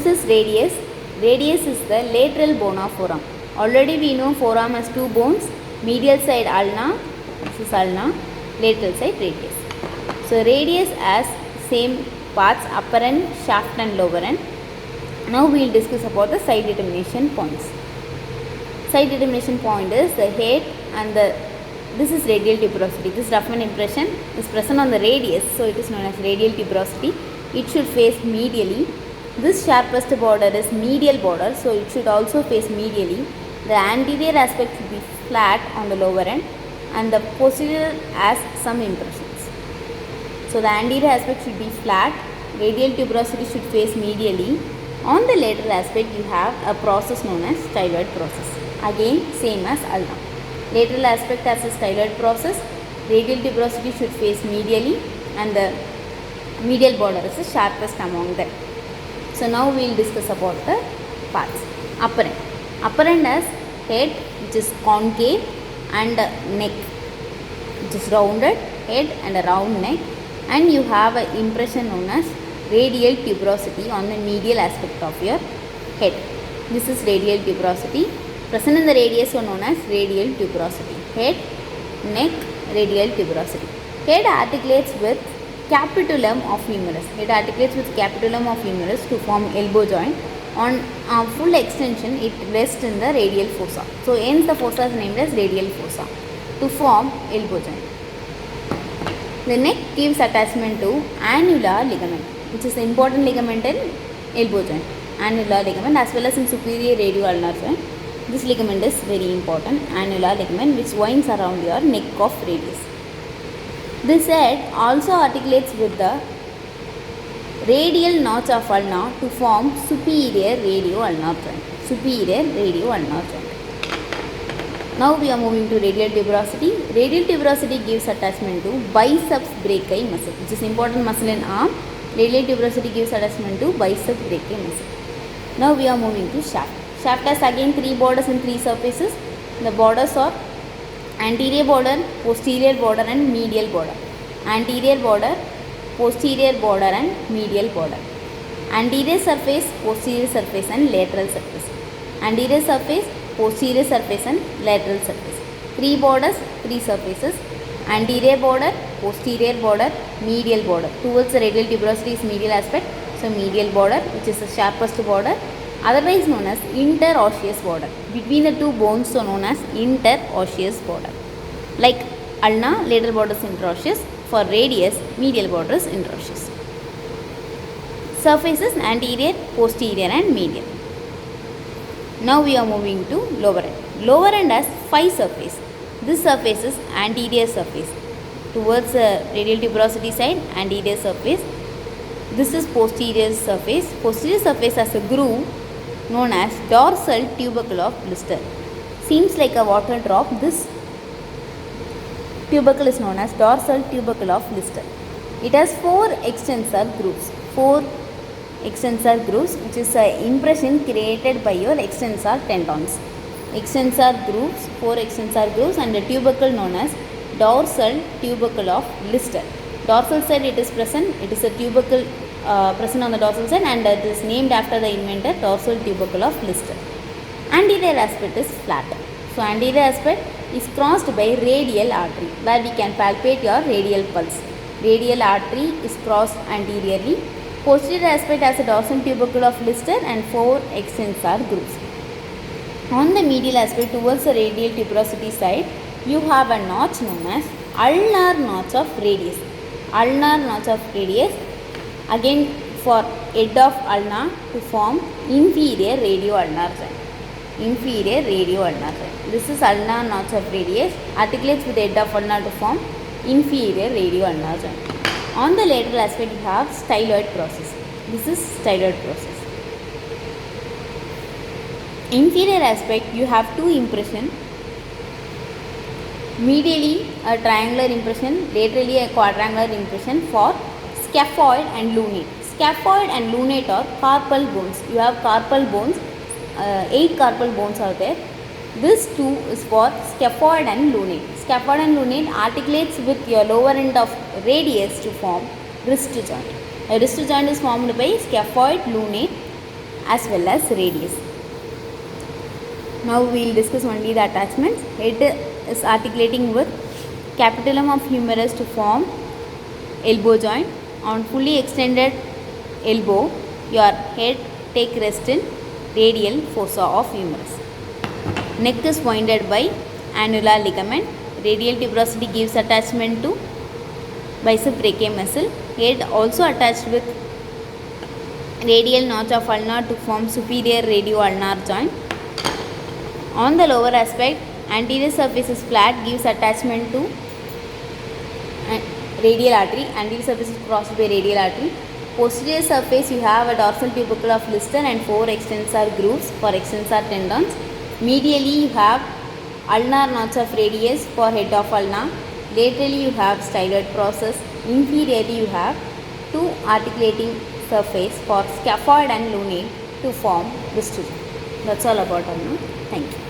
This is radius. Radius is the lateral bone of forearm. Already we know forearm has two bones. Medial side ulna, this is ulna, lateral side radius. So radius has same parts, upper end, shaft and lower end. Now we will discuss about the side determination points. Side determination point is the head and this is radial tuberosity. This Ruffman impression is present on the radius, so it is known as radial tuberosity. It should face medially. This sharpest border is medial border, so it should also face medially. The anterior aspect should be flat on the lower end and the posterior has some impressions. So the anterior aspect should be flat, radial tuberosity should face medially. On the lateral aspect you have a process known as styloid process. Again same as ulna. Lateral aspect has a styloid process, radial tuberosity should face medially and the medial border is the sharpest among them. So now we will discuss about the parts. Upper end. Upper end has head which is concave and neck which is rounded, head and a round neck, and you have an impression known as radial tuberosity on the medial aspect of your head. This is radial tuberosity. Present in the radius are known as radial tuberosity. Head, neck, radial tuberosity. Head articulates with capitulum of humerus. It articulates with capitulum of humerus to form elbow joint. On full extension, it rests in the radial fossa. So, hence the fossa is named as radial fossa to form elbow joint. The neck gives attachment to annular ligament, which is the important ligament in elbow joint. Annular ligament as well as in superior radioulnar joint. This ligament is very important, annular ligament, which winds around your neck of radius. This head also articulates with the radial notch of ulna to form superior radioulnar joint. Superior radioulnar joint. Now we are moving to radial tuberosity. Radial tuberosity gives attachment to biceps brachii muscle, which is important muscle in arm. Radial tuberosity gives attachment to biceps brachii muscle. Now we are moving to shaft. Shaft has again three borders and three surfaces. The borders are anterior border, posterior border and medial border. Anterior border, posterior border and medial border. Anterior surface, posterior surface and lateral surface. Anterior surface, posterior surface and lateral surface. Three borders, three surfaces. Anterior border, posterior border, medial border. Towards the radial tuberosity is medial aspect. So medial border, which is the sharpest border, otherwise known as interosseous border. Between the two bones are known as interosseous border. Like ulna, lateral border is interosseous. For radius, medial border is interosseous. Surfaces anterior, posterior and medial. Now we are moving to lower end. Lower end has 5 surfaces. This surface is anterior surface. Towards the radial tuberosity side, anterior surface. This is posterior surface. Posterior surface has a groove known as dorsal tubercle of blister. Seems like a water drop. This tubercle is known as dorsal tubercle of blister. It has 4 extensor grooves. 4 extensor grooves, which is an impression created by your extensor tendons. Extensor grooves, 4 extensor grooves, and the tubercle known as dorsal tubercle of blister. Dorsal side it is present. It is a tubercle present on the dorsal side, and it is named after the inventor, dorsal tubercle of blister. Anterior aspect is flat. So anterior aspect is crossed by radial artery, where we can palpate your radial pulse. Radial artery is crossed anteriorly. Posterior aspect has a dorsal tubercle of blister and 4 extensor grooves. On the medial aspect towards the radial tuberosity side, you have a notch known as ulnar notch of radius. Ulnar notch of radius, again for head of ulna to form inferior radioulnar joint. Inferior radioulnar joint. This is ulnar notch of radius, articulates with the head of ulna to form inferior radioulnar joint. On the lateral aspect you have styloid process. This is styloid process. Inferior aspect you have 2 impression. Medially a triangular impression, laterally a quadrangular impression for scaphoid and lunate. Scaphoid and lunate are carpal bones. You have carpal bones, 8 carpal bones are there. This 2 is for scaphoid and lunate. Scaphoid and lunate articulates with your lower end of radius to form wrist joint. A wrist joint is formed by scaphoid, lunate, as well as radius. Now we will discuss only the attachments. Head is articulating with capitulum of humerus to form elbow joint. On fully extended elbow, your head take rest in radial fossa of humerus. Neck is pointed by annular ligament. Radial tuberosity gives attachment to bicep brachii muscle. Head also attached with radial notch of ulnar to form superior radio-ulnar joint. On the lower aspect, anterior surface is flat, gives attachment to radial artery. Anterior surface is crossed by radial artery. Posterior surface, you have a dorsal tubercle of Liston and 4 extensor grooves for extensor tendons. Medially, you have ulnar notch of radius for head of ulna. Laterally, you have styloid process. Inferiorly, you have 2 articulating surface for scaphoid and lunate to form vestibule. That's all about ulna. Thank you.